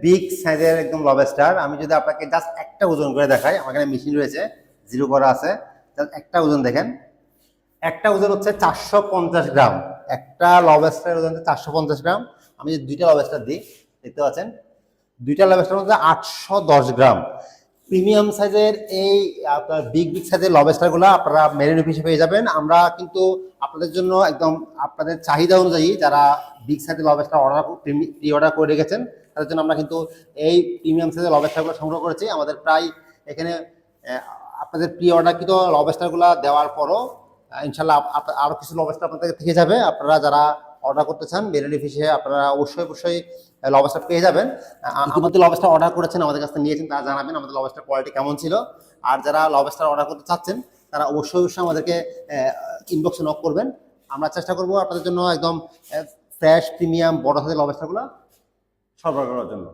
Big সাইজের একদম lobster. আমি যদি আপনাকে জাস্ট একটা ওজন করে দেখাই, আমার এখানে মেশিন রয়েছে, জিরো করা আছে, জাস্ট একটা ওজন দেখেন। একটা ওজন হচ্ছে 450 গ্রাম। একটা লবস্টারের ওজন হচ্ছে 450 গ্রাম। আমি যদি দুইটা লবস্টার দিই, দেখতে পাচ্ছেন দুইটা লবস্টার মধ্যে 810 গ্রাম। প্রিমিয়াম সাইজের এই আপনার বিগ সাইজের লবস্টারগুলো আপনারা মেরিনো ফিশে পেয়ে যাবেন। আমরা কিন্তু আপনাদের জন্য একদম আপনাদের চাহিদা অনুযায়ী যারা বিগ সাইজের লবস্টার প্রি অর্ডার করে রেখেছেন, তাদের জন্য আমরা কিন্তু এই প্রিমিয়াম সাইজের লবস্টারগুলো সংগ্রহ করেছি। আমাদের প্রায় এখানে আপনাদের প্রি অর্ডারকৃত লবস্টারগুলো দেওয়ার পরও ইনশাল্লাহ আরও কিছু লবস্টার আপনাদের থেকে যাবে। আপনারা যারা অর্ডার করতে চান মেরিনো ফিশে, আপনারা অবশ্যই লবস্টার পেয়ে যাবেন। আমাদের লবস্টার অর্ডার করেছেন, আমাদের কাছ থেকে নিয়েছেন, তারা জানাবেন আমাদের লবস্টার কোয়ালিটি কেমন ছিল। আর যারা লবস্টার অর্ডার করতে চাচ্ছেন তারা অবশ্যই আমাদেরকে ইনবক্সে নক করবেন। আমরা চেষ্টা করবো আপনাদের জন্য একদম ফ্রেশ প্রিমিয়াম বড় সাইজের লবস্টারগুলো সরবরাহ করার জন্য।